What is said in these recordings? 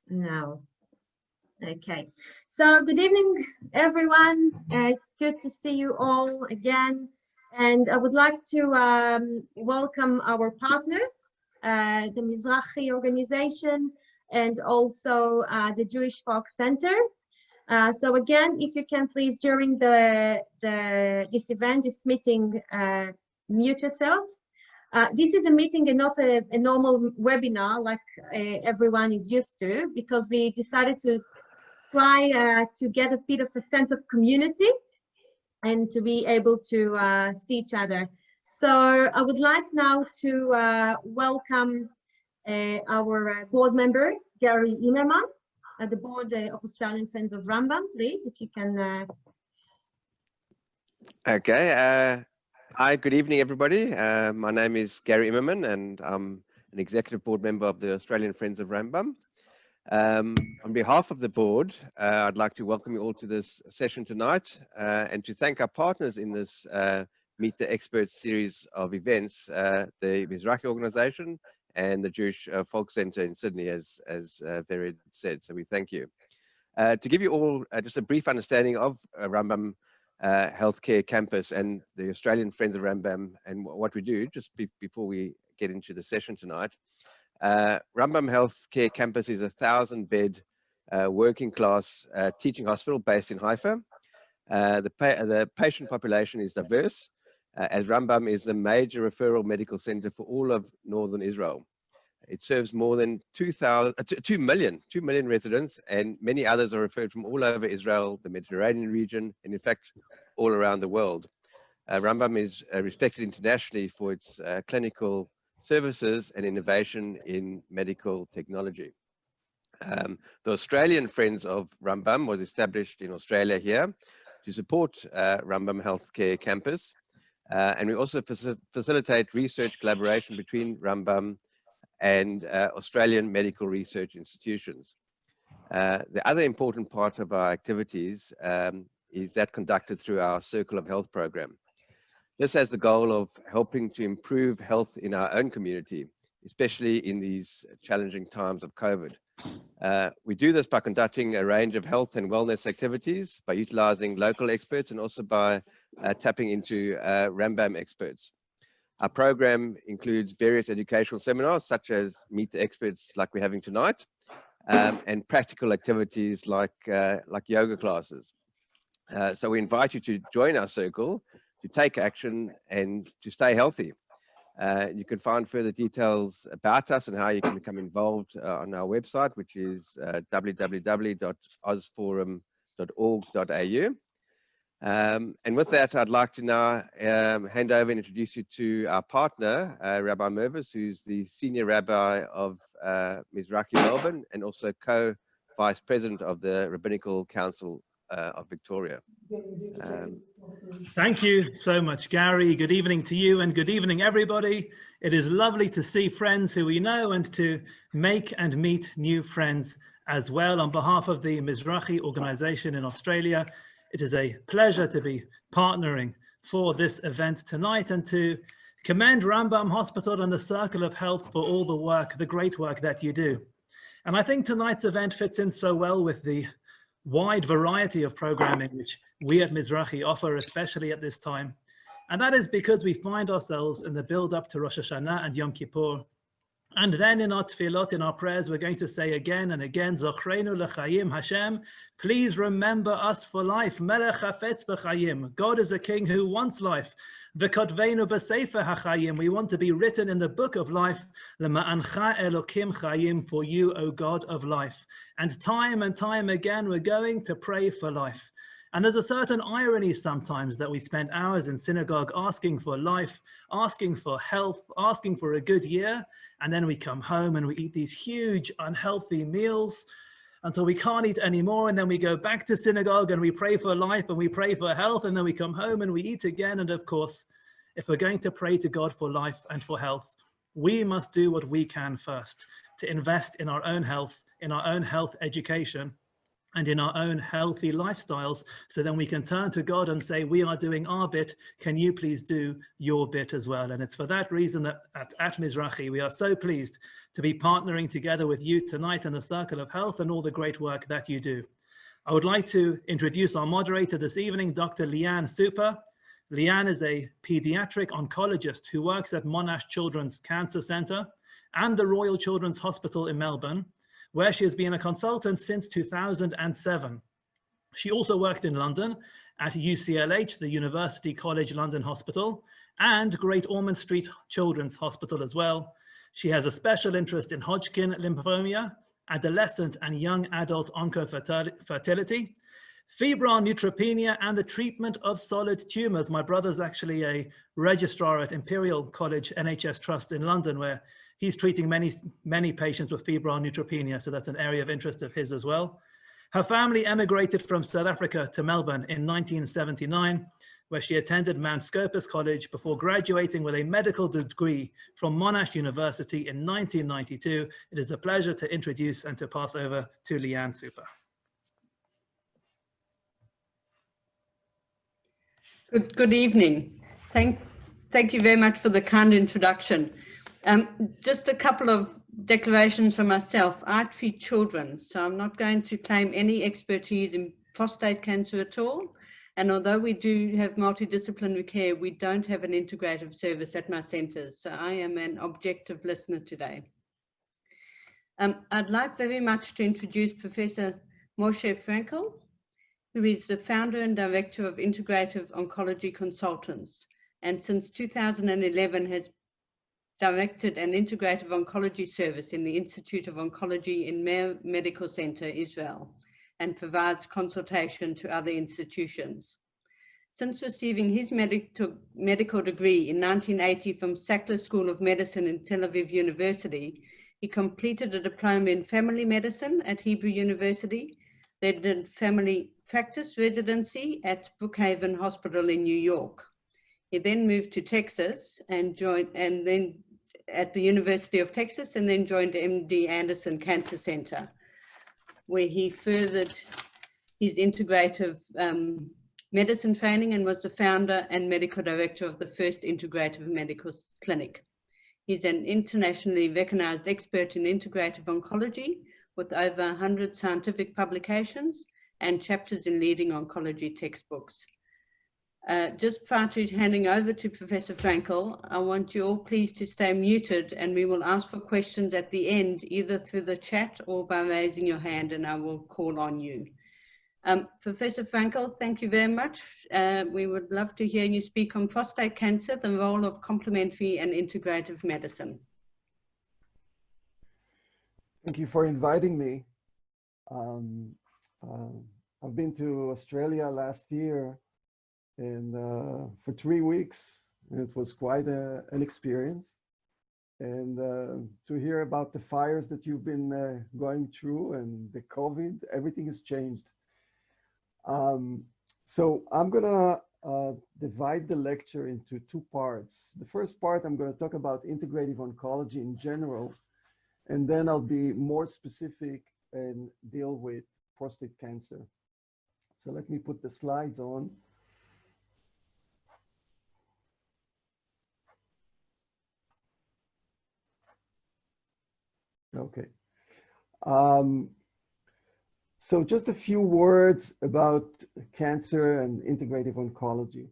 now. Okay, so good evening, everyone. It's good to see you all again. And I would like to welcome our partners, the Mizrahi organization, and also the Jewish Folk Center. So again, if you can please, during this event, this meeting, mute yourself. This is a meeting and not a normal webinar like everyone is used to, because we decided to try to get a bit of a sense of community and to be able to see each other. So I would like now to welcome our board member, Gary Immerman, at the board of Australian Friends of Rambam. Please, if you can. Okay. Hi, good evening, everybody. My name is Gary Immerman, and I'm an executive board member of the Australian Friends of Rambam. On behalf of the board, I'd like to welcome you all to this session tonight and to thank our partners in this Meet the Experts series of events, the Mizrahi organization and the Jewish Folk Center in Sydney, as Vered said. So we thank you. To give you all just a brief understanding of Rambam Healthcare Campus and the Australian Friends of Rambam and what we do, just before we get into the session tonight. Rambam Healthcare Campus is a 1,000-bed working class teaching hospital based in Haifa. The patient population is diverse, as Rambam is the major referral medical center for all of northern Israel. It serves more than 2 million residents, and many others are referred from all over Israel, the Mediterranean region, and in fact, all around the world. Rambam is respected internationally for its clinical services and innovation in medical technology. The Australian Friends of Rambam was established in Australia here to support Rambam Healthcare Campus. And we also facilitate research collaboration between Rambam and Australian medical research institutions. The other important part of our activities is that conducted through our Circle of Health program. This has the goal of helping to improve health in our own community, especially in these challenging times of COVID. We do this by conducting a range of health and wellness activities, by utilizing local experts, and also by tapping into Rambam experts. Our program includes various educational seminars, such as Meet the Experts like we're having tonight, and practical activities like yoga classes. So we invite you to join our circle, to take action and to stay healthy. You can find further details about us and how you can become involved on our website, which is www.ozforum.org.au. And with that, I'd like to now hand over and introduce you to our partner, Rabbi Mervis, who's the Senior Rabbi of Mizrahi Melbourne and also co-Vice President of the Rabbinical Council of Victoria. Thank you so much, Gary. Good evening to you and good evening, everybody. It is lovely to see friends who we know and to make and meet new friends as well. On behalf of the Mizrahi organization in Australia, it is a pleasure to be partnering for this event tonight and to commend Rambam Hospital and the Circle of Health for all the work, the great work that you do. And I think tonight's event fits in so well with the wide variety of programming which we at Mizrahi offer, especially at this time. And that is because we find ourselves in the build-up to Rosh Hashanah and Yom Kippur. And then in our tefillot, in our prayers, we're going to say again and again, Zochreinu l'chayim Hashem, please remember us for life. Melech hafetz b'chayim. God is a king who wants life. V'kotvenu b'sefer hachayim. We want to be written in the book of life. L'ma'ancha Elokim chayim, for you, O God of life. And time again, we're going to pray for life. And there's a certain irony sometimes that we spend hours in synagogue asking for life, asking for health, asking for a good year, and then we come home and we eat these huge unhealthy meals until we can't eat anymore, and then we go back to synagogue and we pray for life and we pray for health, and then we come home and we eat again. And of course, if we're going to pray to God for life and for health, we must do what we can first to invest in our own health education, and in our own healthy lifestyles, so then we can turn to God and say, we are doing our bit, can you please do your bit as well? And it's for that reason that at Mizrahi, we are so pleased to be partnering together with you tonight in the Circle of Health and all the great work that you do. I would like to introduce our moderator this evening, Dr. Leanne Super. Leanne is a pediatric oncologist who works at Monash Children's Cancer Centre and the Royal Children's Hospital in Melbourne, where she has been a consultant since 2007. She also worked in London at UCLH, the University College London Hospital, and Great Ormond Street Children's Hospital as well. She has a special interest in Hodgkin lymphoma, adolescent and young adult oncofertility, febrile neutropenia, and the treatment of solid tumors. My brother's actually a registrar at Imperial College NHS Trust in London, where he's treating many patients with febrile neutropenia, so that's an area of interest of his as well. Her family emigrated from South Africa to Melbourne in 1979, where she attended Mount Scopus College before graduating with a medical degree from Monash University in 1992. It is a pleasure to introduce and to pass over to Leanne Super. Good evening. Thank you very much for the kind introduction. Just a couple of declarations from myself. I treat children, so I'm not going to claim any expertise in prostate cancer at all. And although we do have multidisciplinary care, we don't have an integrative service at my centers. So I am an objective listener today. I'd like very much to introduce Professor Moshe Frenkel, who is the founder and director of Integrative Oncology Consultants, and since 2011 has directed an integrative oncology service in the Institute of Oncology in Meir Medical Center, Israel, and provides consultation to other institutions. Since receiving his medical degree in 1980 from Sackler School of Medicine in Tel Aviv University, he completed a diploma in family medicine at Hebrew University, then did family practice residency at Brookhaven Hospital in New York. He then moved to Texas and then at the University of Texas, and then joined MD Anderson Cancer Center, where he furthered his integrative medicine training and was the founder and medical director of the first integrative medical clinic. He's an internationally recognized expert in integrative oncology with over 100 scientific publications and chapters in leading oncology textbooks. Just prior to handing over to Professor Frenkel, I want you all please to stay muted, and we will ask for questions at the end, either through the chat or by raising your hand, and I will call on you. Professor Frenkel, thank you very much. We would love to hear you speak on prostate cancer, the role of complementary and integrative medicine. Thank you for inviting me. I've been to Australia last year and for 3 weeks, and it was quite an experience. And to hear about the fires that you've been going through and the COVID, everything has changed. So I'm gonna divide the lecture into 2 parts. The first part, I'm gonna talk about integrative oncology in general, and then I'll be more specific and deal with prostate cancer. So let me put the slides on. Okay. So just a few words about cancer and integrative oncology.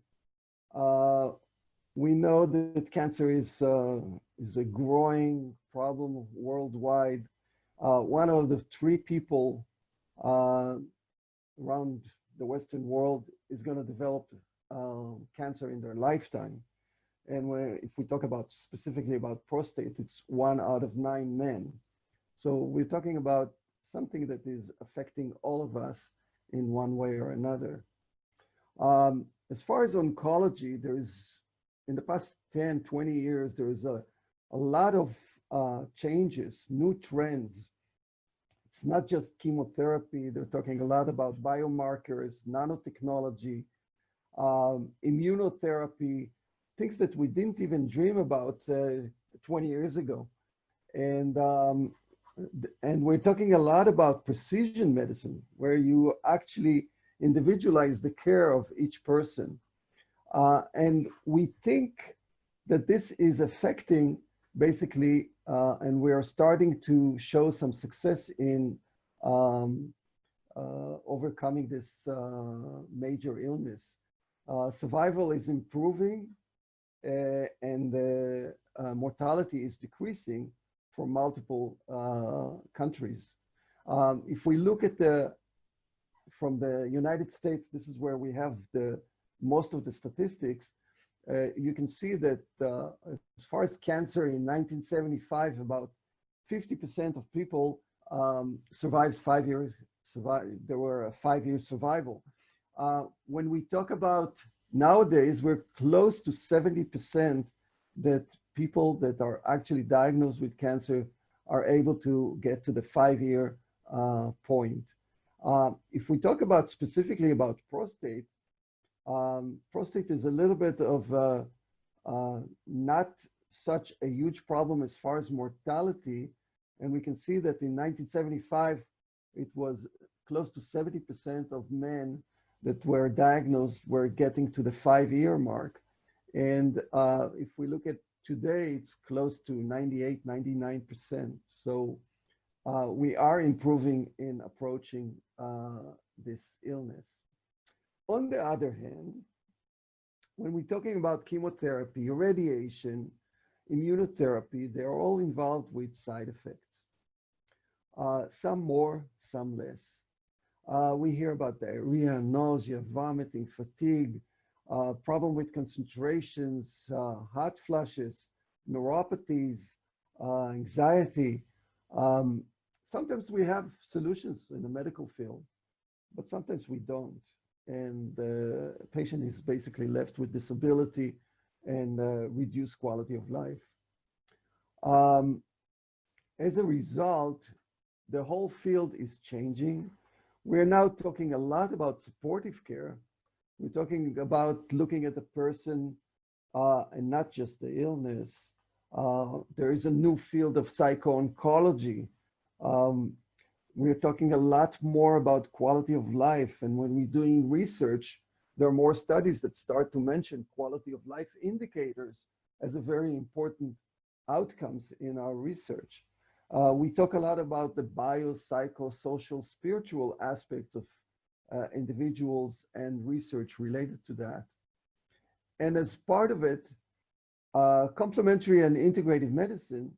We know that cancer is a growing problem worldwide. 1 of the 3 people around the Western world is going to develop cancer in their lifetime. And if we talk about specifically about prostate, it's 1 out of 9 men. So we're talking about something that is affecting all of us in one way or another. As far as oncology, there is, in the past 10, 20 years, there is a lot of changes, new trends. It's not just chemotherapy. They're talking a lot about biomarkers, nanotechnology, immunotherapy, things that we didn't even dream about 20 years ago. And And we're talking a lot about precision medicine, where you actually individualize the care of each person. And we think that this is affecting basically, and we are starting to show some success in overcoming this major illness. Survival is improving, and the mortality is decreasing for multiple countries. If we look at from the United States, this is where we have most of the statistics. You can see that as far as cancer in 1975, about 50% of people survived 5 years. There were a 5-year survival. When we talk about nowadays, we're close to 70% that people that are actually diagnosed with cancer are able to get to the 5-year point. If we talk about specifically about prostate, prostate is a little bit of not such a huge problem as far as mortality. And we can see that in 1975, it was close to 70% of men that were diagnosed were getting to the 5-year mark. And if we look at today, it's close to 98, 99%. So we are improving in approaching this illness. On the other hand, when we're talking about chemotherapy, radiation, immunotherapy, they're all involved with side effects. Some more, some less. We hear about diarrhea, nausea, vomiting, fatigue, problem with concentrations, hot flushes, neuropathies, anxiety. Sometimes we have solutions in the medical field, but sometimes we don't. And the patient is basically left with disability and reduced quality of life. As a result, the whole field is changing. We're now talking a lot about supportive care. We're talking about looking at the person and not just the illness. There is a new field of psycho-oncology. We're talking a lot more about quality of life. And when we're doing research, there are more studies that start to mention quality of life indicators as a very important outcomes in our research. We talk a lot about the biopsychosocial spiritual aspects of individuals and research related to that. And as part of it, complementary and integrative medicine,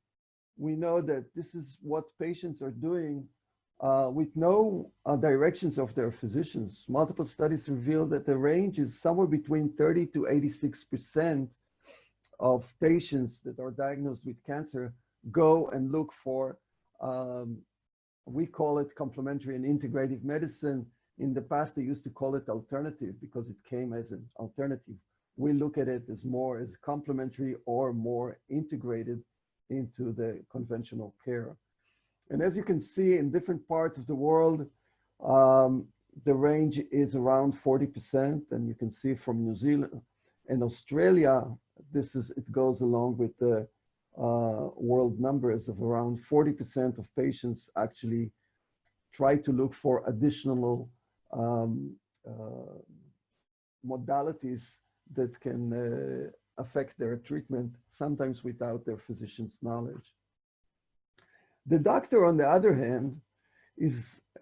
we know that this is what patients are doing with no directions of their physicians. Multiple studies reveal that the range is somewhere between 30 to 86% of patients that are diagnosed with cancer go and look for, we call it complementary and integrative medicine. In the past, they used to call it alternative because it came as an alternative. We look at it as more as complementary or more integrated into the conventional care. And as you can see in different parts of the world, the range is around 40%. And you can see from New Zealand and Australia, it goes along with the world numbers of around 40% of patients actually try to look for additional modalities that can affect their treatment, sometimes without their physician's knowledge. The doctor, on the other hand,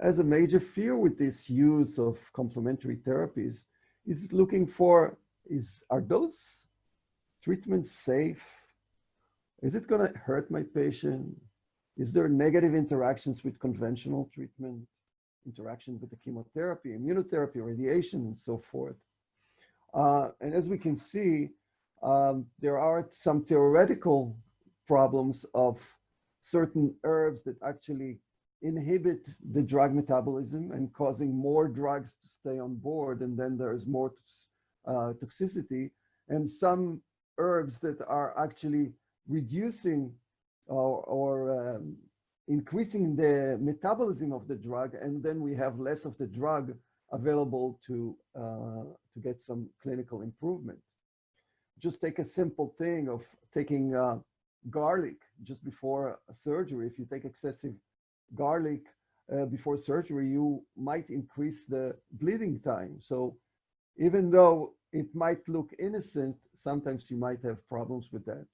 has a major fear with this use of complementary therapies. Is looking for, are those treatments safe? Is it going to hurt my patient? Is there negative interactions with conventional treatment, interaction with the chemotherapy, immunotherapy, radiation, and so forth? And as we can see, there are some theoretical problems of certain herbs that actually inhibit the drug metabolism and causing more drugs to stay on board, and then there's more toxicity, and some herbs that are actually reducing or increasing the metabolism of the drug, and then we have less of the drug available to get some clinical improvement. Just take a simple thing of taking garlic. just before a surgery. If you take excessive garlic before surgery, you might increase the bleeding time. So even though it might look innocent, sometimes you might have problems with that.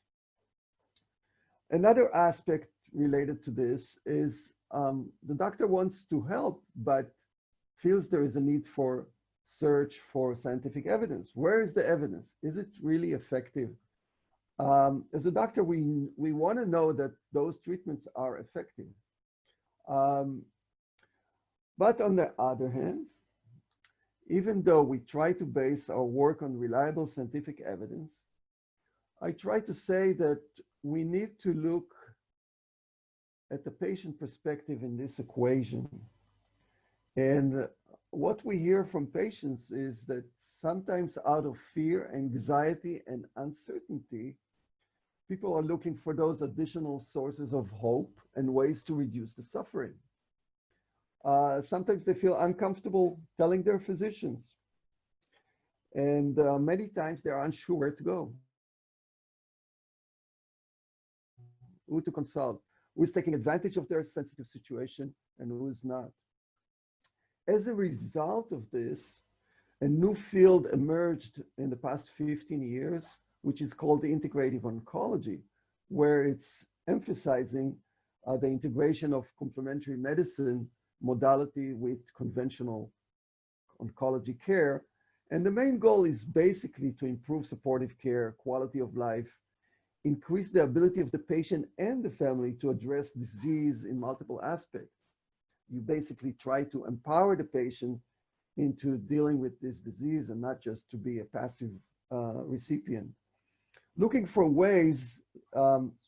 Another aspect related to this is the doctor wants to help, but feels there is a need for search for scientific evidence. Where is the evidence? Is it really effective? As a doctor, we want to know that those treatments are effective. But on the other hand, even though we try to base our work on reliable scientific evidence, I try to say that we need to look at the patient perspective in this equation. And what we hear from patients is that sometimes out of fear, anxiety, and uncertainty, people are looking for those additional sources of hope and ways to reduce the suffering. Sometimes they feel uncomfortable telling their physicians. And many times they're unsure where to go, who to consult, who's taking advantage of their sensitive situation and who is not. As a result of this, a new field emerged in the past 15 years, which is called the integrative oncology, where it's emphasizing the integration of complementary medicine modality with conventional oncology care. And the main goal is basically to improve supportive care, quality of life, increase the ability of the patient and the family to address disease in multiple aspects. You basically try to empower the patient into dealing with this disease and not just to be a passive recipient. Looking for ways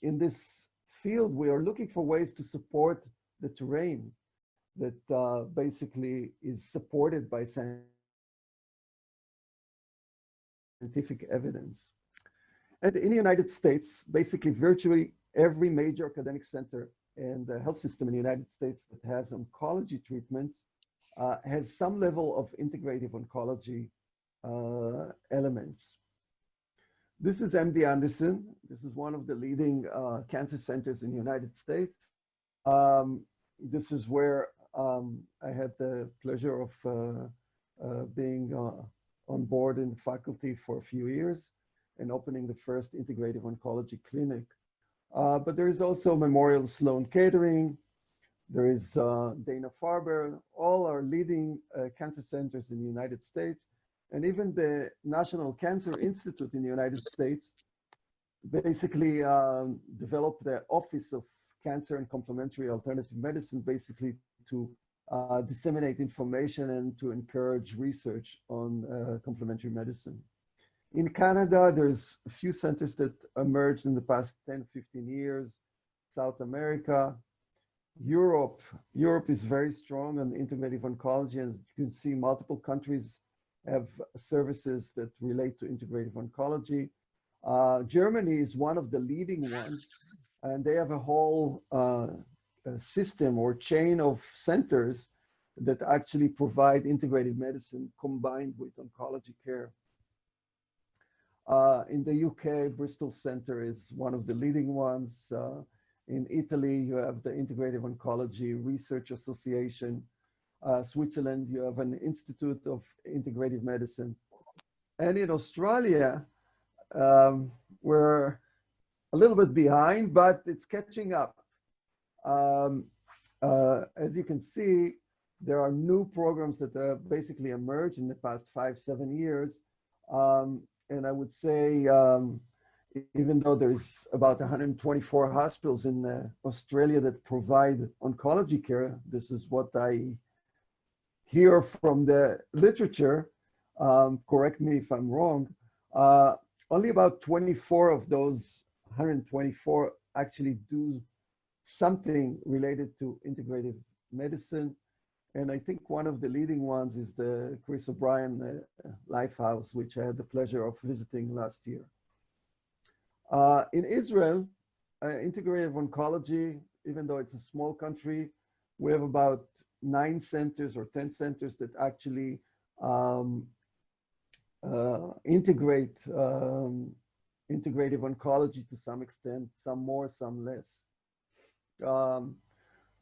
in this field, we are looking for ways to support the terrain that basically is supported by scientific evidence. And in the United States, basically virtually every major academic center and the health system in the United States that has oncology treatments has some level of integrative oncology elements. This is MD Anderson. This is one of the leading cancer centers in the United States. This is where I had the pleasure of being on board in the faculty for a few years and opening the first integrative oncology clinic. But there is also Memorial Sloan Kettering. There is Dana-Farber. All are leading cancer centers in the United States. And even the National Cancer Institute in the United States basically developed the Office of Cancer and Complementary Alternative Medicine, basically to disseminate information and to encourage research on complementary medicine. In Canada, there's a few centers that emerged in the past 10, 15 years. South America, Europe. Europe is very strong on integrative oncology, and you can see multiple countries have services that relate to integrative oncology. Germany is one of the leading ones, and they have a whole system or chain of centers that actually provide integrative medicine combined with oncology care. In the UK, Bristol Center is one of the leading ones. In Italy, you have the Integrative Oncology Research Association. Switzerland, you have an Institute of Integrative Medicine. And in Australia, we're a little bit behind, but it's catching up. As you can see, there are new programs that have basically emerged in the past 5-7 years. And I would say, even though there's about 124 hospitals in Australia that provide oncology care, this is what I hear from the literature, correct me if I'm wrong, only about 24 of those 124 actually do something related to integrative medicine. And I think one of the leading ones is the Chris O'Brien Lifehouse, which I had the pleasure of visiting last year. In Israel, integrative oncology, even though it's a small country, we have about 9 centers or 10 centers that actually integrate integrative oncology to some extent, some more, some less.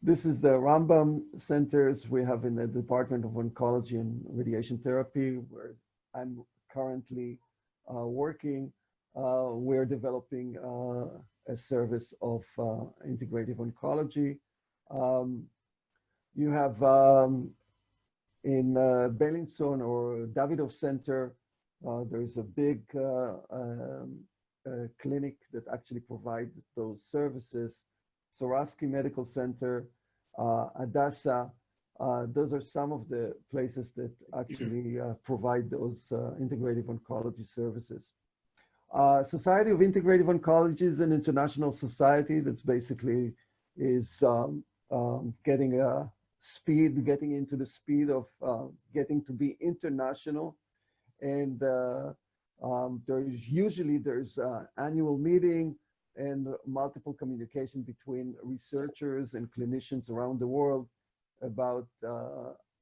This is the Rambam centers we have in the Department of Oncology and Radiation Therapy, where I'm currently working. We're developing a service of integrative oncology. You have in Bellinson or Davidoff Center, there's a big clinic that actually provides those services. Soraski Medical Center, Adasa, those are some of the places that actually provide those integrative oncology services. Society of Integrative Oncology is an international society that's basically is getting into the speed of getting to be international. And there's annual meeting and multiple communication between researchers and clinicians around the world about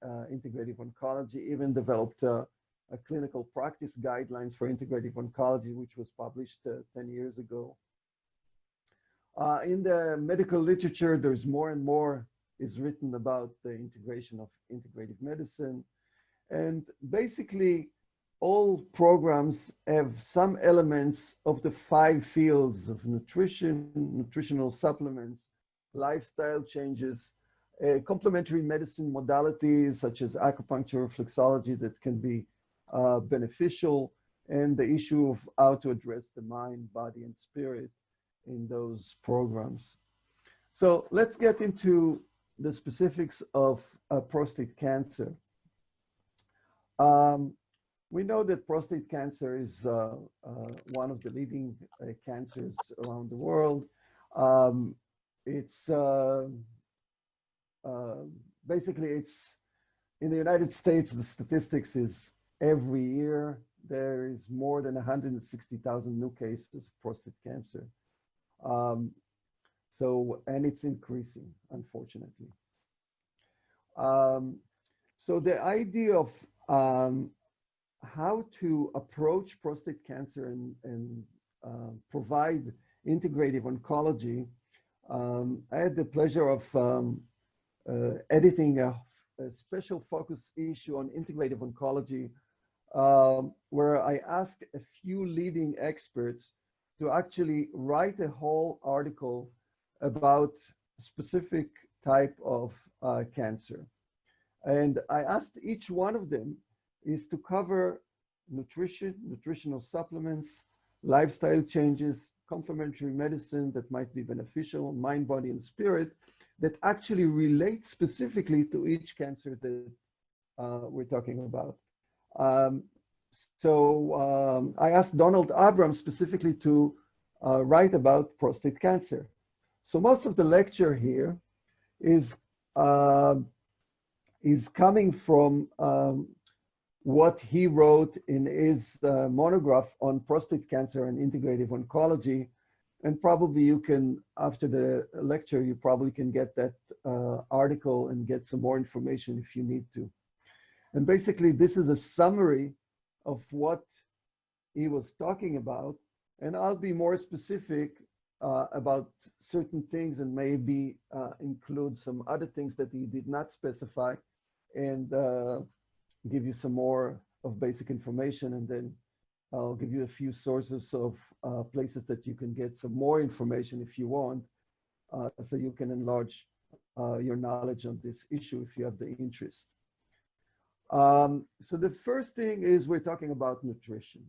integrative oncology, even developed a clinical practice guidelines for integrative oncology, which was published 10 years ago. In the medical literature, there's more and more is written about the integration of integrative medicine. And basically, all programs have some elements of the 5 fields of nutrition, nutritional supplements, lifestyle changes, complementary medicine modalities such as acupuncture, reflexology that can be beneficial, and the issue of how to address the mind, body, and spirit in those programs. So let's get into the specifics of prostate cancer. We know that prostate cancer is one of the leading cancers around the world. Basically, it's in the United States, the statistics is every year there is more than 160,000 new cases of prostate cancer. And it's increasing, unfortunately. So the idea of how to approach prostate cancer and provide integrative oncology, I had the pleasure of editing a special focus issue on integrative oncology, where I asked a few leading experts to actually write a whole article about specific type of cancer. And I asked each one of them is to cover nutrition, nutritional supplements, lifestyle changes, complementary medicine that might be beneficial, mind, body, and spirit, that actually relate specifically to each cancer that we're talking about. I asked Donald Abrams specifically to write about prostate cancer. So most of the lecture here is coming from what he wrote in his monograph on prostate cancer and integrative oncology. And probably you can, after the lecture, you probably can get that article and get some more information if you need to. And basically, this is a summary of what he was talking about. And I'll be more specific about certain things and maybe include some other things that he did not specify and give you some more of basic information. And then I'll give you a few sources of places that you can get some more information if you want, so you can enlarge your knowledge on this issue if you have the interest. So the first thing is we're talking about nutrition.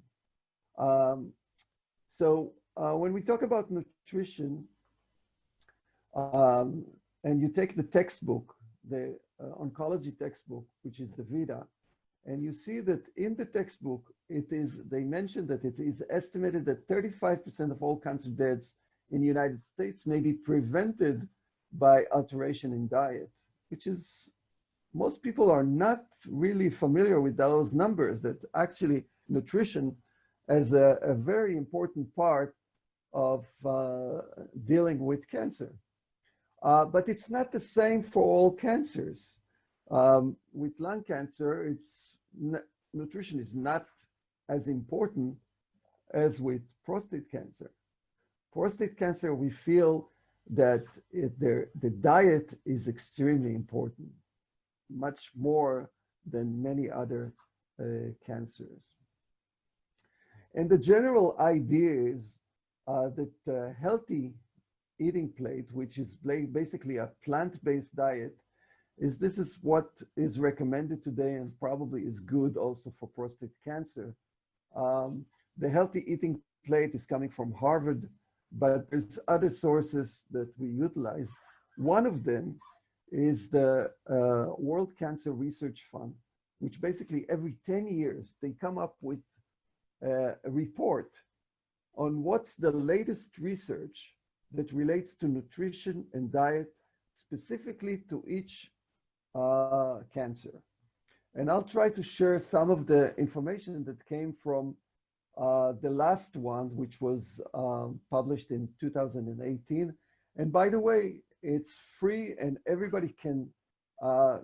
When we talk about nutrition, and you take the textbook, the oncology textbook, which is the Vita, and you see that in the textbook, they mention that it is estimated that 35% of all cancer deaths in the United States may be prevented by alteration in diet, which is, most people are not really familiar with those numbers, that actually nutrition is a very important part of dealing with cancer. But it's not the same for all cancers. With lung cancer, nutrition is not as important as with prostate cancer. Prostate cancer, we feel that the diet is extremely important, much more than many other cancers. And the general idea is that a healthy eating plate, which is basically a plant-based diet, this is what is recommended today and probably is good also for prostate cancer. The healthy eating plate is coming from Harvard, but there's other sources that we utilize. One of them is the World Cancer Research Fund, which basically every 10 years, they come up with a report on what's the latest research that relates to nutrition and diet, specifically to each cancer. And I'll try to share some of the information that came from the last one, which was published in 2018. And by the way, it's free and everybody can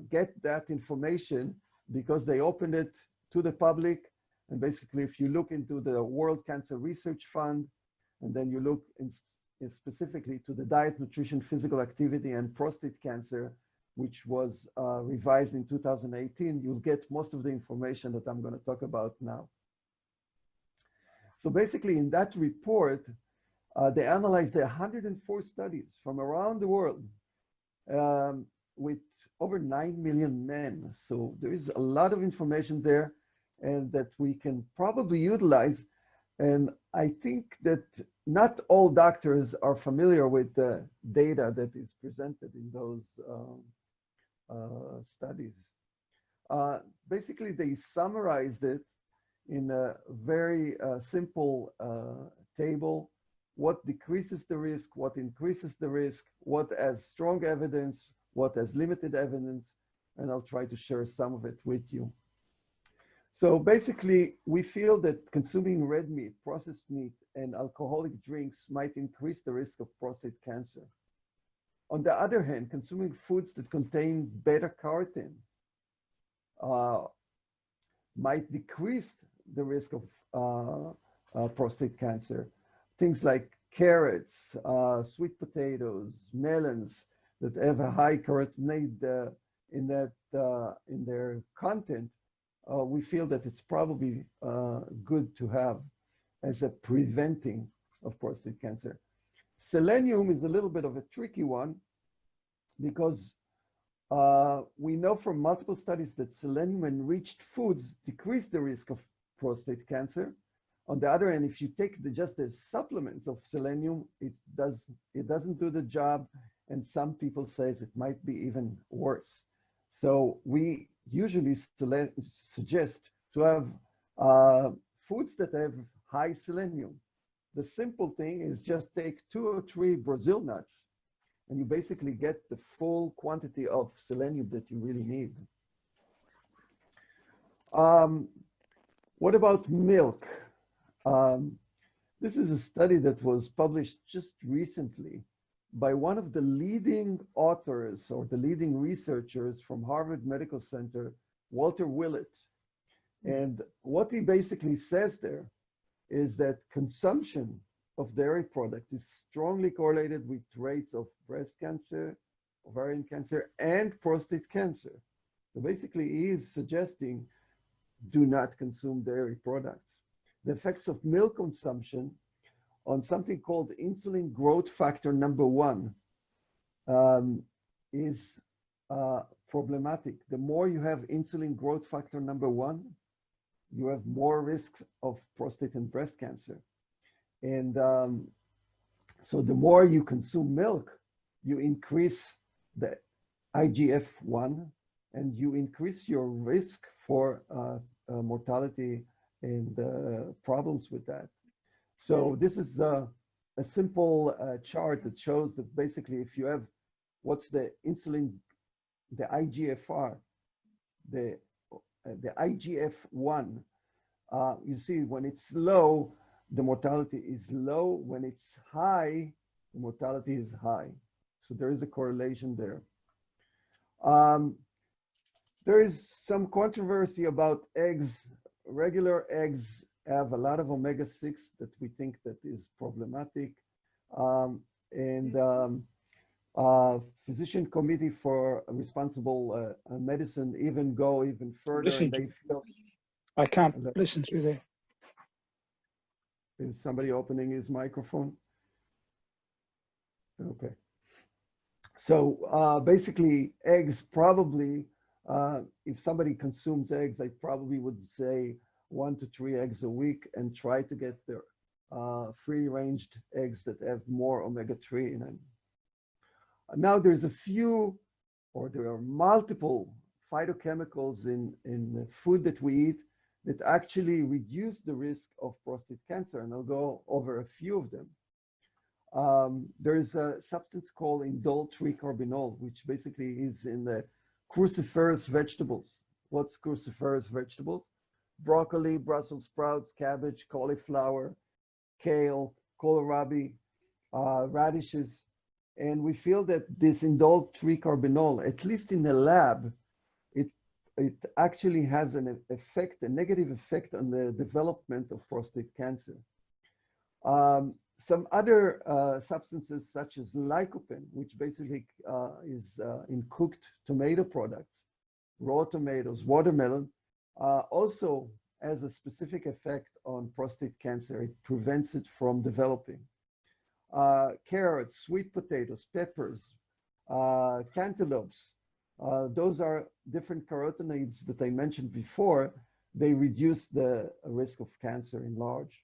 get that information because they opened it to the public. And basically, if you look into the World Cancer Research Fund, and then you look specifically to the diet, nutrition, physical activity, and prostate cancer, which was revised in 2018, you'll get most of the information that I'm going to talk about now. So basically, in that report, they analyzed 104 studies from around the world with over 9 million men. So there is a lot of information there and that we can probably utilize. And I think that not all doctors are familiar with the data that is presented in those studies. Basically, they summarized it in a very simple table: what decreases the risk, what increases the risk, what has strong evidence, what has limited evidence, and I'll try to share some of it with you. So basically, we feel that consuming red meat, processed meat, and alcoholic drinks might increase the risk of prostate cancer. On the other hand, consuming foods that contain beta-carotene might decrease the risk of prostate cancer. Things like carrots, sweet potatoes, melons that have a high carotenoid in their content, we feel that it's probably good to have as a preventing of prostate cancer. Selenium is a little bit of a tricky one because we know from multiple studies that selenium-enriched foods decrease the risk of prostate cancer. On the other hand, if you take just the supplements of selenium, it doesn't do the job, and some people say it might be even worse. So we usually suggest to have foods that have high selenium. The simple thing is just take 2 or 3 Brazil nuts, and you basically get the full quantity of selenium that you really need. What about milk? This is a study that was published just recently by one of the leading authors or the leading researchers from Harvard Medical Center, Walter Willett. And what he basically says there is that consumption of dairy products is strongly correlated with rates of breast cancer, ovarian cancer, and prostate cancer. So basically, he is suggesting do not consume dairy products. The effects of milk consumption on something called insulin growth factor number 1 is problematic. The more you have insulin growth factor number 1, you have more risks of prostate and breast cancer. And so the more you consume milk, you increase the IGF-1 and you increase your risk for mortality and problems with that. So this is a simple chart that shows that basically if you have what's the insulin, the IGFR, the IGF-1, you see when it's low, the mortality is low. When it's high, the mortality is high. So there is a correlation there. There is some controversy about eggs. Regular eggs have a lot of omega-6 that we think that is problematic. Physician Committee for Responsible Medicine even go even further, and they feel I can't listen through there. Is somebody opening his microphone? Okay. So basically, eggs probably, if somebody consumes eggs, I probably would say 1 to 3 eggs a week, and try to get their free-ranged eggs that have more omega-3 in them. Now there's a few, or there are multiple phytochemicals in the food that we eat that actually reduce the risk of prostate cancer, and I'll go over a few of them. There's a substance called indole tricarbinol, which basically is in the cruciferous vegetables. What's cruciferous vegetables? Broccoli, Brussels sprouts, cabbage, cauliflower, kale, kohlrabi, radishes. And we feel that this indole tricarbinol, at least in the lab, it actually has an effect, a negative effect on the development of prostate cancer. Some other substances such as lycopene, which basically is in cooked tomato products, raw tomatoes, watermelon, also has a specific effect on prostate cancer. It prevents it from developing. Carrots, sweet potatoes, peppers, cantaloupes, those are different carotenoids that I mentioned before. They reduce the risk of cancer in large.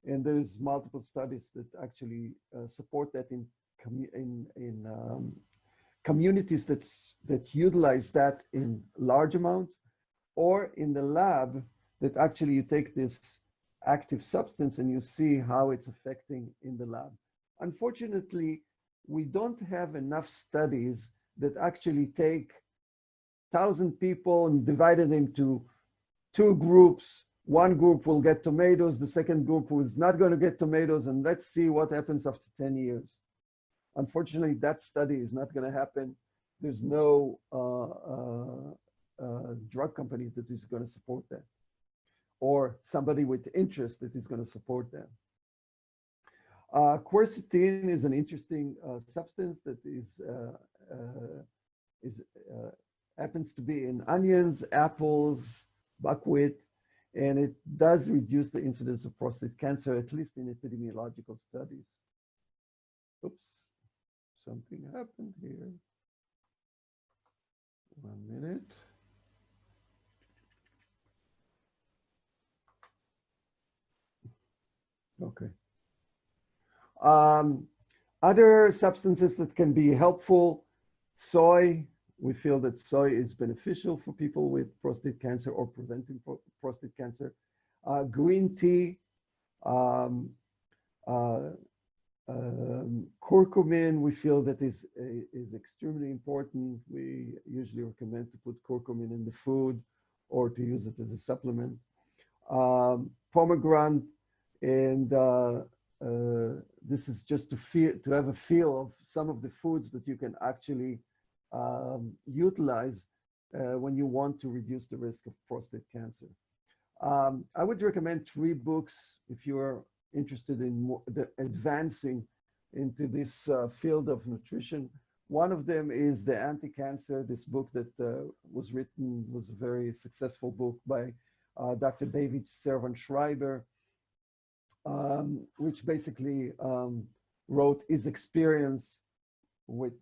And there's multiple studies that actually support that in communities that utilize that in large amounts, or in the lab that actually you take this active substance and you see how it's affecting in the lab. Unfortunately, we don't have enough studies that actually take 1,000 people and divided them into 2 groups. One group will get tomatoes, the second group is not going to get tomatoes, and let's see what happens after 10 years. Unfortunately, that study is not going to happen. There's no drug company that is going to support that, or somebody with interest that is going to support that. Quercetin is an interesting substance that happens to be in onions, apples, buckwheat, and it does reduce the incidence of prostate cancer, at least in epidemiological studies. Oops, something happened here. 1 minute. Okay. Other substances that can be helpful, soy. We feel that soy is beneficial for people with prostate cancer or preventing prostate cancer. Green tea, curcumin, we feel that is extremely important. We usually recommend to put curcumin in the food or to use it as a supplement. Pomegranate, and this is just to have a feel of some of the foods that you can actually utilize when you want to reduce the risk of prostate cancer. I would recommend 3 books if you are interested in advancing into this field of nutrition. One of them is The Anti-Cancer. This book that was a very successful book by Dr. David Servan-Schreiber, which basically wrote his experience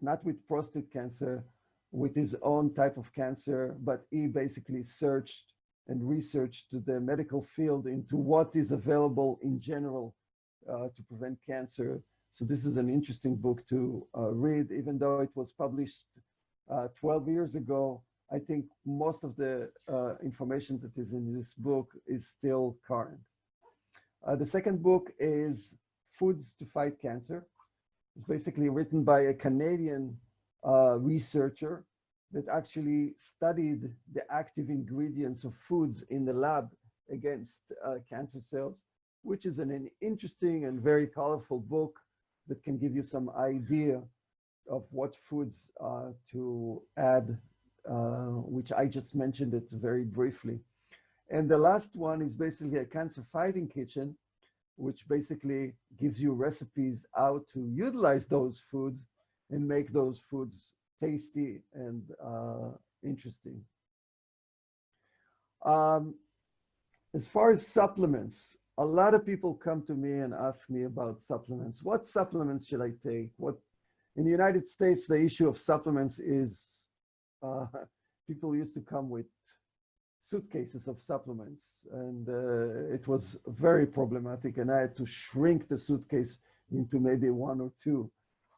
not with prostate cancer, with his own type of cancer, but he basically searched and researched the medical field into what is available in general to prevent cancer. So this is an interesting book to read, even though it was published 12 years ago. I think most of the information that is in this book is still current. The second book is Foods to Fight Cancer. It's basically written by a Canadian researcher that actually studied the active ingredients of foods in the lab against cancer cells, which is an interesting and very colorful book that can give you some idea of what foods to add, which I just mentioned it very briefly. And the last one is basically a cancer fighting kitchen, which basically gives you recipes how to utilize those foods and make those foods tasty and interesting. As far as supplements, a lot of people come to me and ask me about supplements. What supplements should I take? In the United States, the issue of supplements is people used to come with suitcases of supplements, and it was very problematic, and I had to shrink the suitcase into maybe one or two.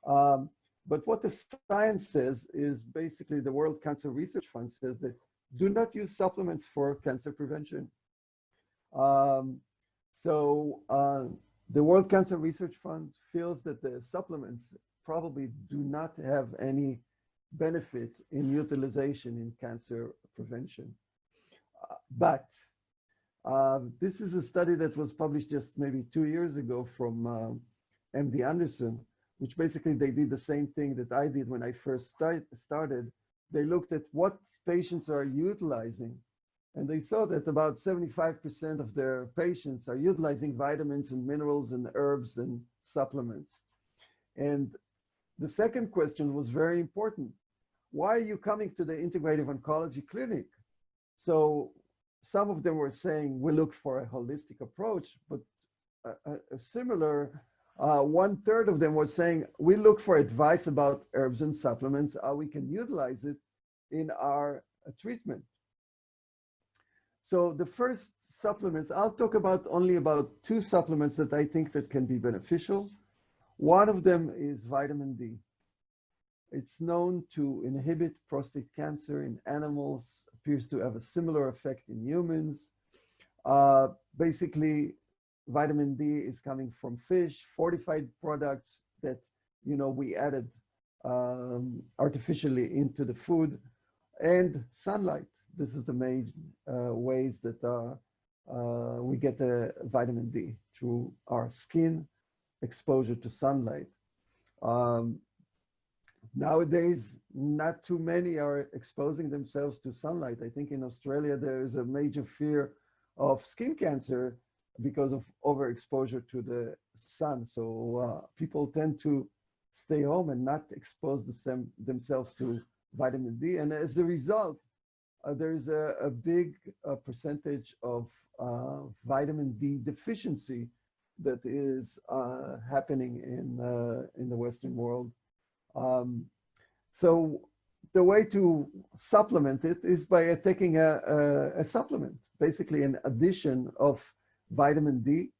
But what the science says is basically the World Cancer Research Fund says that do not use supplements for cancer prevention. The World Cancer Research Fund feels that the supplements probably do not have any benefit in utilization in cancer prevention. But this is a study that was published just maybe 2 years ago from MD Anderson, which basically they did the same thing that I did when I first started. They looked at what patients are utilizing, and they saw that about 75% of their patients are utilizing vitamins and minerals and herbs and supplements. And the second question was very important. Why are you coming to the integrative oncology clinic? So some of them were saying we look for a holistic approach, but a similar 1/3 of them were saying we look for advice about herbs and supplements, how we can utilize it in our treatment. So the first supplements, I'll talk about only about 2 supplements that I think that can be beneficial. One of them is vitamin D. It's known to inhibit prostate cancer in animals, appears to have a similar effect in humans. Basically, vitamin D is coming from fish, fortified products that, you know, we added artificially into the food, and sunlight. This is the main ways that we get the vitamin D, through our skin, exposure to sunlight. Nowadays, not too many are exposing themselves to sunlight. I think in Australia, there is a major fear of skin cancer because of overexposure to the sun. So people tend to stay home and not expose themselves to vitamin D. And as a result, there is a big percentage of vitamin D deficiency that is happening in the Western world. So the way to supplement it is by taking a supplement, basically an addition of vitamin D,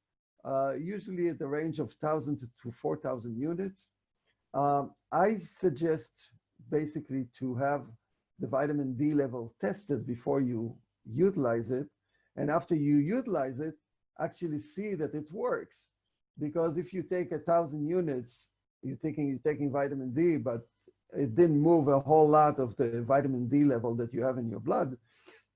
usually at the range of 1,000 to 4,000 units. I suggest basically to have the vitamin D level tested before you utilize it. And after you utilize it, actually see that it works. Because if you take 1,000 units, you're taking vitamin D, but it didn't move a whole lot of the vitamin D level that you have in your blood,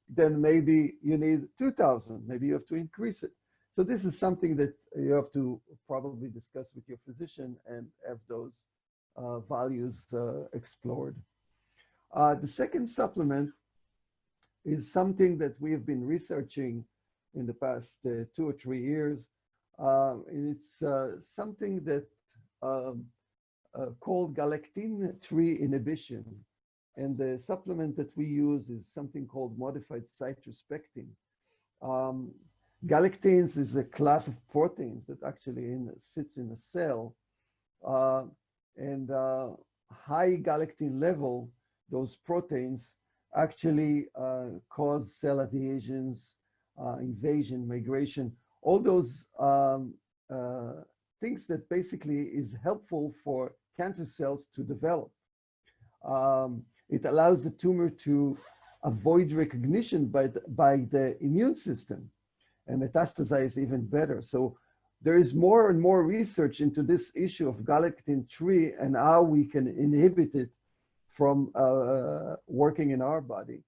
then maybe you need 2,000, maybe you have to increase it. So this is something that you have to probably discuss with your physician and have those values explored. The second supplement is something that we have been researching in the past 2 or 3 years. It's something that called galectin-3 inhibition. And the supplement that we use is something called modified citrus pectin. Galectins is a class of proteins that actually sits in a cell. And high galectin level, those proteins actually cause cell adhesions, invasion, migration, all those things that basically is helpful for cancer cells to develop. It allows the tumor to avoid recognition by the immune system and metastasize even better. So there is more and more research into this issue of galectin-3 and how we can inhibit it from working in our body.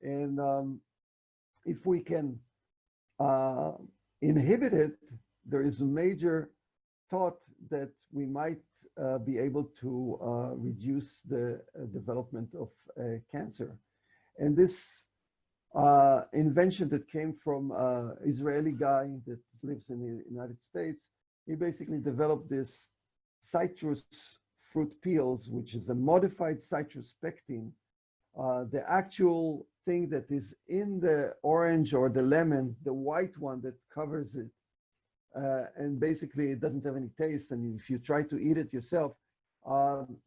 And if we can inhibit it, there is a major thought that we might be able to reduce the development of cancer. And this invention that came from an Israeli guy that lives in the United States. He basically developed this citrus fruit peels, which is a modified citrus pectin. The actual thing that is in the orange or the lemon, the white one that covers it, and basically it doesn't have any taste. And if you try to eat it yourself,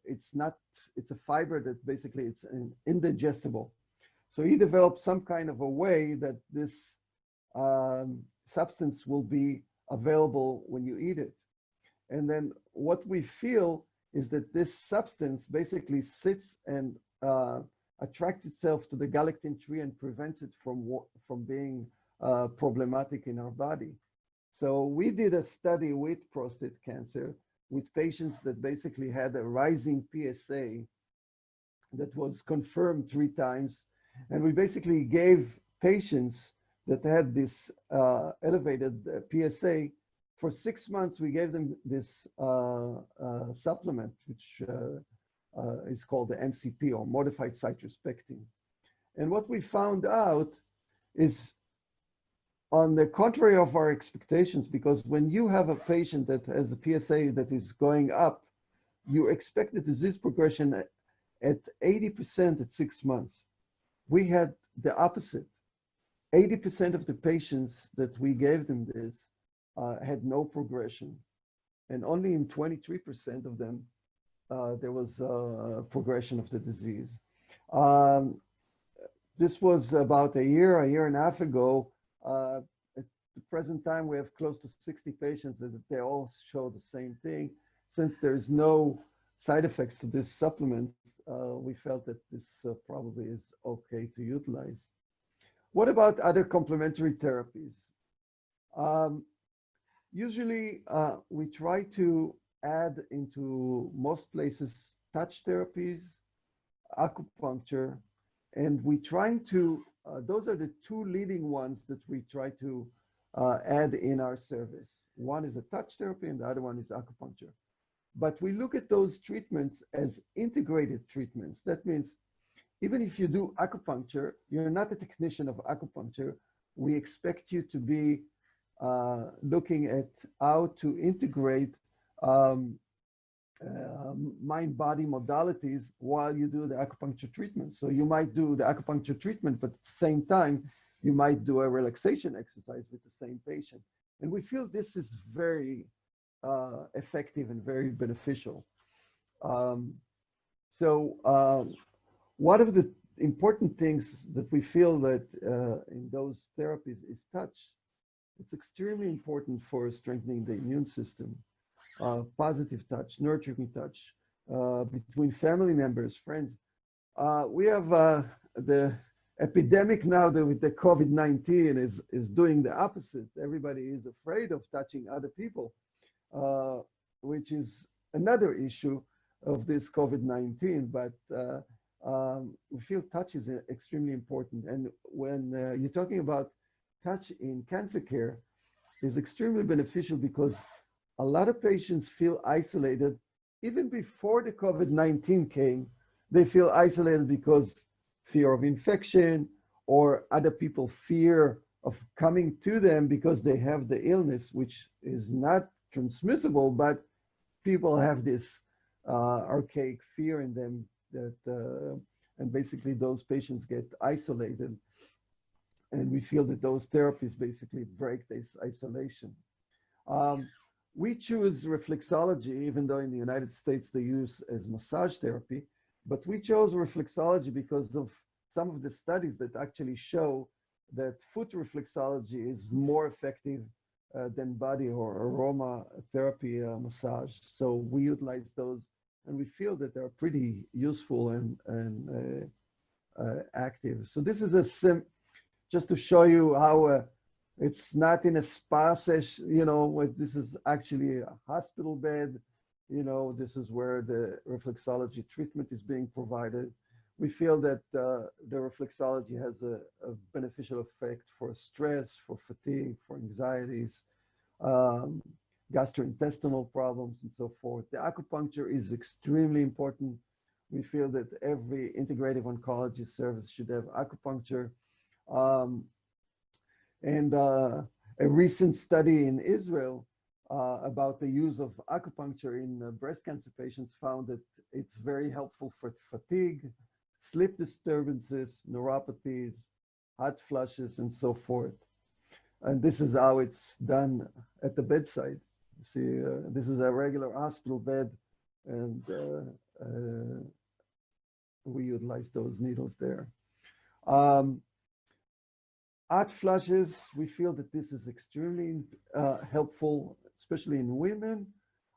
it's a fiber that basically it's indigestible. So he developed some kind of a way that this substance will be available when you eat it. And then what we feel is that this substance basically sits and attracts itself to the galectin tree and prevents it from being problematic in our body. So we did a study with prostate cancer with patients that basically had a rising PSA that was confirmed 3 times. And we basically gave patients that had this elevated PSA, for 6 months, we gave them this supplement, which is called the MCP, or modified citrus pectin. And what we found out is on the contrary of our expectations, because when you have a patient that has a PSA that is going up, you expect the disease progression at 80% at 6 months. We had the opposite. 80% of the patients that we gave them this had no progression. And only in 23% of them, there was progression of the disease. This was about a year and a half ago. At the present time, we have close to 60 patients that they all show the same thing. Since there's no side effects to this supplement, we felt that this probably is okay to utilize. What about other complementary therapies? Usually, we try to add into most places touch therapies, acupuncture, and we trying to, those are the 2 leading ones that we try to add in our service. One is a touch therapy and the other one is acupuncture. But we look at those treatments as integrated treatments. That means even if you do acupuncture, you're not a technician of acupuncture. We expect you to be looking at how to integrate mind-body modalities while you do the acupuncture treatment. So you might do the acupuncture treatment, but at the same time, you might do a relaxation exercise with the same patient. And we feel this is very effective and very beneficial. One of the important things that we feel that in those therapies is touch. It's extremely important for strengthening the immune system. Positive touch, nurturing touch, between family members, friends. We have the epidemic now that with the COVID-19 is doing the opposite. Everybody is afraid of touching other people, which is another issue of this COVID-19, but we feel touch is extremely important. And when you're talking about touch in cancer care, is extremely beneficial because a lot of patients feel isolated. Even before the COVID-19 came, they feel isolated because fear of infection or other people fear of coming to them because they have the illness, which is not transmissible, but people have this archaic fear in them that, and basically those patients get isolated. And we feel that those therapies basically break this isolation. We choose reflexology, even though in the United States they use as massage therapy, but we chose reflexology because of some of the studies that actually show that foot reflexology is more effective than body or aroma therapy massage. So we utilize those, and we feel that they're pretty useful and active. So this is just to show you how it's not in a spa session, you know, this is actually a hospital bed. You know, this is where the reflexology treatment is being provided. We feel that the reflexology has a beneficial effect for stress, for fatigue, for anxieties, gastrointestinal problems, and so forth. The acupuncture is extremely important. We feel that every integrative oncology service should have acupuncture. And a recent study in Israel about the use of acupuncture in breast cancer patients found that it's very helpful for fatigue, sleep disturbances, neuropathies, hot flushes, and so forth. And this is how it's done at the bedside. You see, this is a regular hospital bed, and we utilize those needles there. Hot flushes, we feel that this is extremely helpful, especially in women.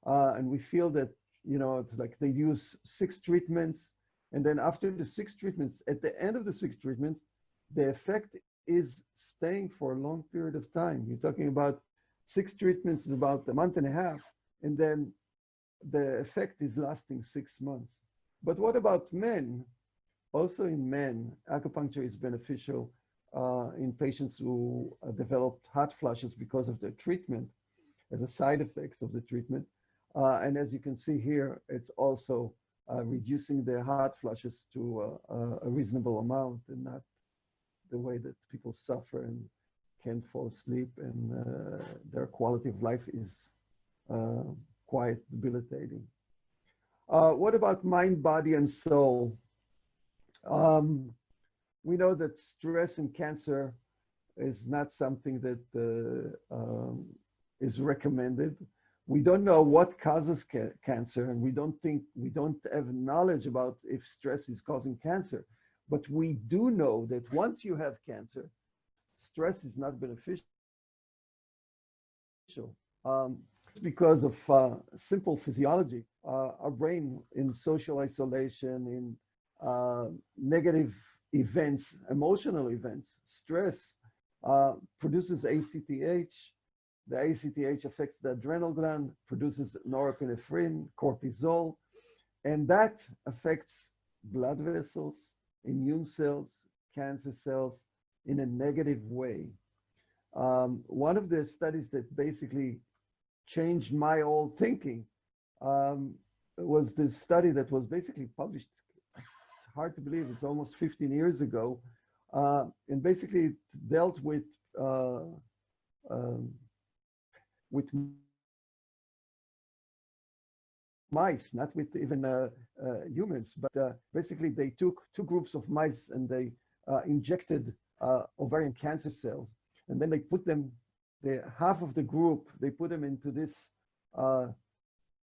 And we feel that, you know, it's like they use 6 treatments. And then after the 6 treatments, at the end of the 6 treatments, the effect is staying for a long period of time. You're talking about 6 treatments is about a month and a half. And then the effect is lasting 6 months. But what about men? Also in men, acupuncture is beneficial in patients who developed hot flushes because of their treatment, as a side effect of the treatment. And as you can see here, it's also reducing the hot flushes to a reasonable amount, and not the way that people suffer and can't fall asleep, and their quality of life is quite debilitating. What about mind, body, and soul? We know that stress and cancer is not something that is recommended. We don't know what causes cancer, and we don't have knowledge about if stress is causing cancer. But we do know that once you have cancer, stress is not beneficial. Because of simple physiology, our brain in social isolation, in negative events, emotional events, stress, produces ACTH. The ACTH affects the adrenal gland, produces norepinephrine, cortisol, and that affects blood vessels, immune cells, cancer cells in a negative way. One of the studies that basically changed my whole thinking was this study that was basically published. It's hard to believe, it's almost 15 years ago, and basically it dealt with mice, not with even humans, but basically they took 2 groups of mice and they injected ovarian cancer cells, and then they put them, half of the group, they put them into this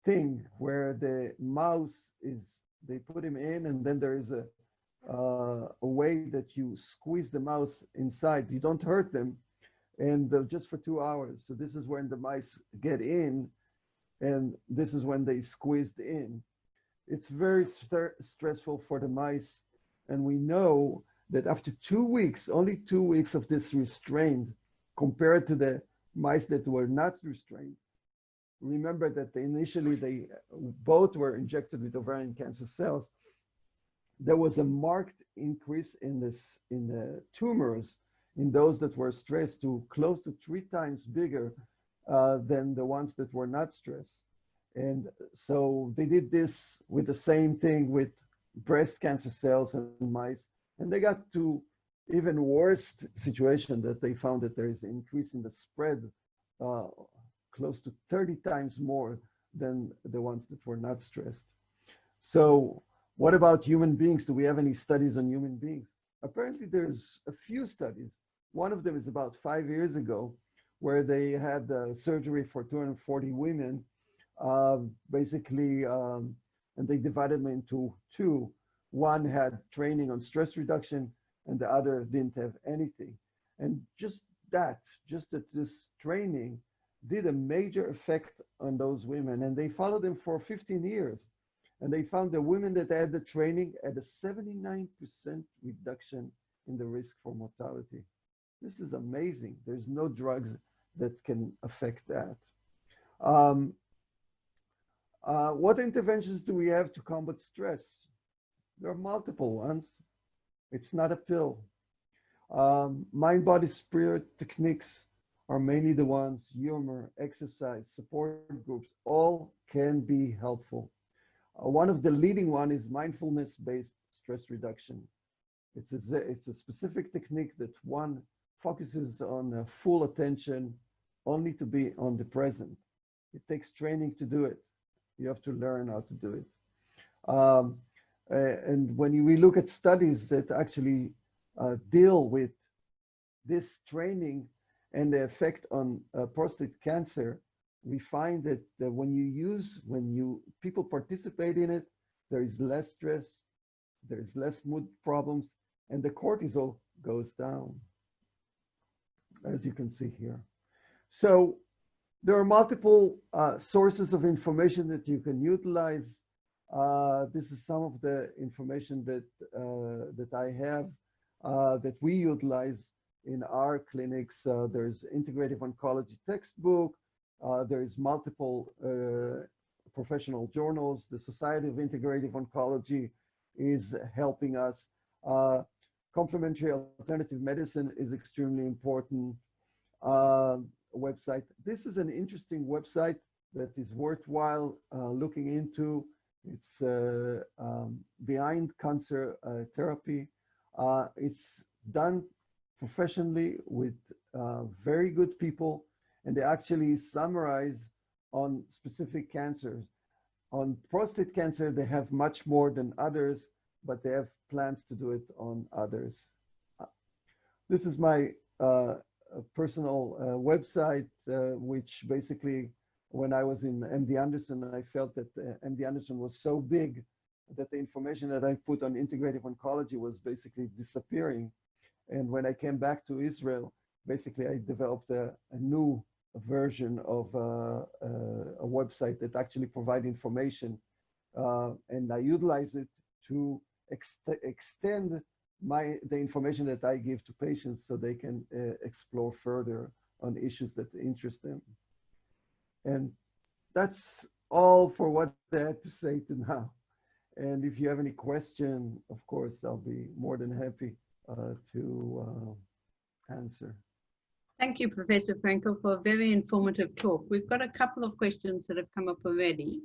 thing where the mouse is, they put him in, and then there is a way that you squeeze the mouse inside. You don't hurt them, and just for 2 hours. So this is when the mice get in, and this is when they squeezed in. It's very stressful for the mice, and we know that after 2 weeks, only 2 weeks of this restraint, compared to the mice that were not restrained. Remember that initially they both were injected with ovarian cancer cells. There was a marked increase in the tumors in those that were stressed to close to 3 times bigger than the ones that were not stressed. And so they did this with the same thing with breast cancer cells and mice, and they got to even worse situation that they found that there is an increase in the spread close to 30 times more than the ones that were not stressed. So what about human beings? Do we have any studies on human beings? Apparently there's a few studies. One of them is about 5 years ago, where they had surgery for 240 women, basically, and they divided them into 2. One had training on stress reduction, and the other didn't have anything. And just that this training did a major effect on those women, and they followed them for 15 years. And they found the women that had the training had a 79% reduction in the risk for mortality. This is amazing. There's no drugs that can affect that. What interventions do we have to combat stress? There are multiple ones. It's not a pill. Mind, body, spirit techniques are mainly the ones, humor, exercise, support groups, all can be helpful. One of the leading one is mindfulness-based stress reduction. It's a specific technique that one focuses on full attention, only to be on the present. It takes training to do it. You have to learn how to do it. And when we look at studies that actually deal with this training and the effect on prostate cancer, we find that when people participate in it, there is less stress, there is less mood problems, and the cortisol goes down, as you can see here. So there are multiple sources of information that you can utilize. This is some of the information that I have that we utilize in our clinics. There's integrative oncology textbook. There's multiple professional journals. The Society of Integrative Oncology is helping us. Complementary Alternative Medicine is extremely important website. This is an interesting website that is worthwhile looking into. It's Behind Cancer Therapy. It's done professionally with very good people, and they actually summarize on specific cancers. On prostate cancer, they have much more than others, but they have plans to do it on others. This is my personal website, which basically, when I was in MD Anderson, I felt that MD Anderson was so big that the information that I put on integrative oncology was basically disappearing. And when I came back to Israel, basically I developed a new version of a website that actually provide information, and I utilize it to extend the information that I give to patients so they can explore further on issues that interest them. And that's all for what I had to say to now. And if you have any question, of course, I'll be more than happy to answer. Thank you, Professor Frenkel, for a very informative talk. We've got a couple of questions that have come up already.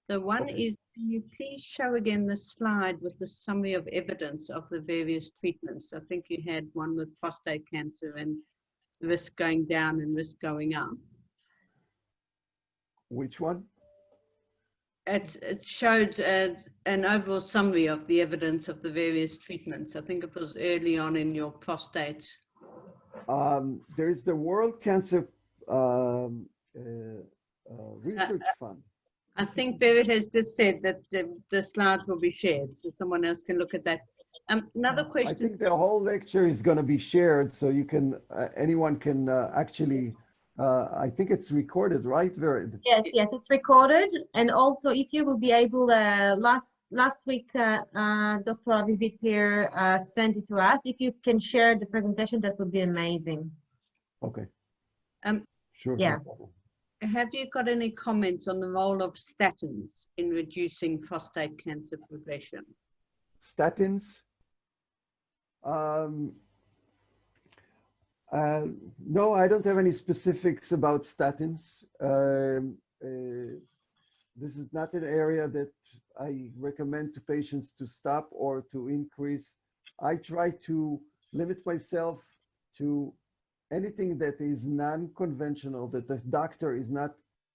The one is, can you please show again the slide with the summary of evidence of the various treatments? I think you had one with prostate cancer and risk going down and risk going up. Which one? It showed an overall summary of the evidence of the various treatments. I think it was early on in your prostate. There's the World Cancer Research Fund. I think Berit has just said that the slides will be shared, so someone else can look at that. Another question. I think the whole lecture is going to be shared, so you can, anyone can actually, I think it's recorded, right, Berit? Yes, yes, it's recorded. And also, if you will be able, last week, Dr. Avivit here sent it to us. If you can share the presentation, that would be amazing. Okay. Sure. Yeah. No problem. Have you got any comments on the role of statins in reducing prostate cancer progression? Statins? No, I don't have any specifics about statins. This is not an area that I recommend to patients to stop or to increase. I try to limit myself to anything that is non-conventional, that the doctor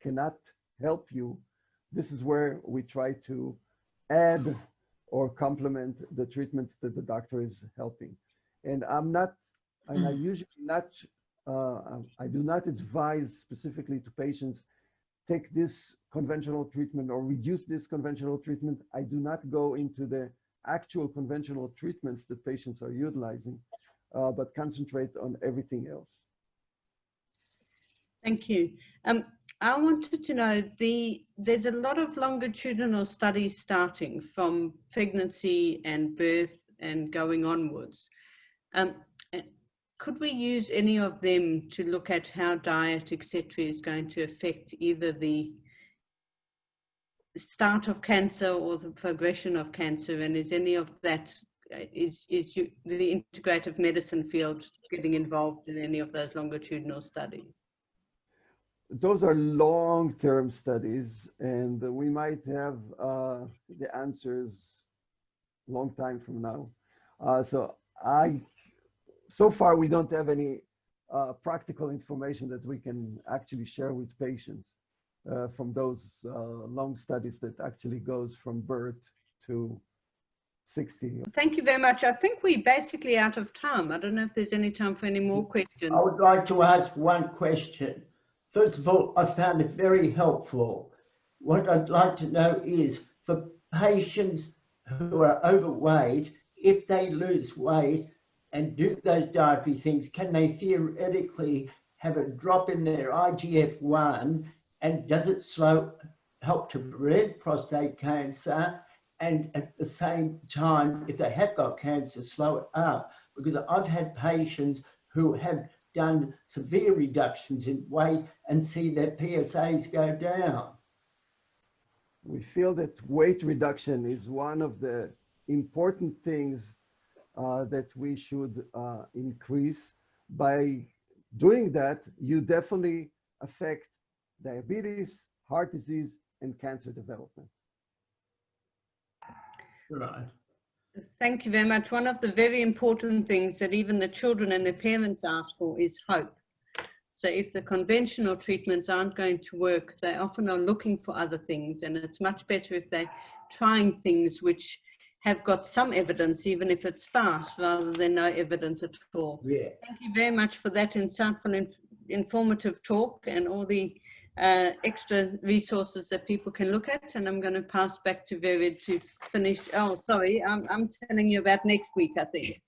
cannot help you. This is where we try to add or complement the treatments that the doctor is helping. And I usually not, I do not advise specifically to patients, take this conventional treatment or reduce this conventional treatment. I do not go into the actual conventional treatments that patients are utilizing, but concentrate on everything else. Thank you. I wanted to know, there's a lot of longitudinal studies starting from pregnancy and birth and going onwards. Could we use any of them to look at how diet, etc., is going to affect either the start of cancer or the progression of cancer? And is any of that, is the integrative medicine field getting involved in any of those longitudinal studies? Those are long-term studies, and we might have the answers long time from now. So far we don't have any practical information that we can actually share with patients from those long studies that actually goes from birth to 60. Thank you very much. I think we're basically out of time. I don't know if there's any time for any more questions. I would like to ask one question. First of all, I found it very helpful. What I'd like to know is for patients who are overweight, if they lose weight and do those dietary things, can they theoretically have a drop in their IGF-1, and does it help to prevent prostate cancer? And at the same time, if they have got cancer, slow it up? Because I've had patients who have done severe reductions in weight and see their PSAs go down. We feel that weight reduction is one of the important things that we should increase. By doing that, you definitely affect diabetes, heart disease, and cancer development. Right. Thank you very much. One of the very important things that even the children and their parents ask for is hope. So if the conventional treatments aren't going to work, they often are looking for other things, and it's much better if they're trying things which have got some evidence, even if it's sparse, rather than no evidence at all. Yeah. Thank you very much for that insightful, informative talk and all the extra resources that people can look at. And I'm going to pass back to Vered to finish. Oh, sorry, I'm telling you about next week, I think.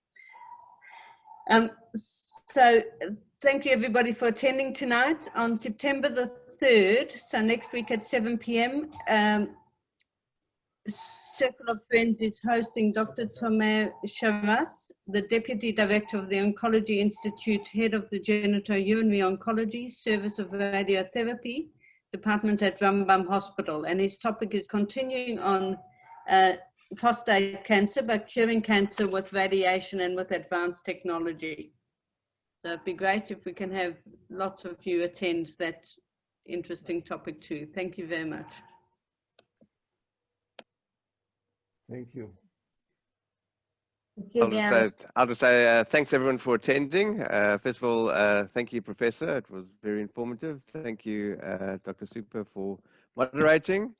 So thank you everybody for attending tonight. On September the 3rd, so next week at 7 p.m, Circle of Friends is hosting Dr. Tomer Sharas, the Deputy Director of the Oncology Institute, Head of the Genitourinary Oncology, Service of Radiotherapy, Department at Rambam Hospital. And his topic is continuing on prostate cancer, but curing cancer with radiation and with advanced technology. So it'd be great if we can have lots of you attend that interesting topic too. Thank you very much. Thank you. I'll just say thanks everyone for attending. First of all, thank you, Professor. It was very informative. Thank you, Dr. Super, for moderating,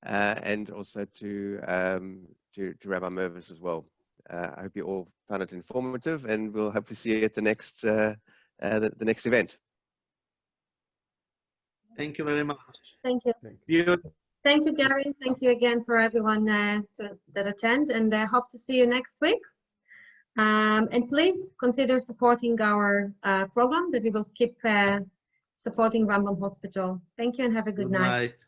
and also to Rabbi Mervis as well. I hope you all found it informative, and we'll hopefully see you at the next event. Thank you very much. Thank you. You. Thank you, Gary. Thank you again for everyone that attend, and I hope to see you next week. And please consider supporting our program, that we will keep supporting Rambam Hospital. Thank you and have a good night. Night.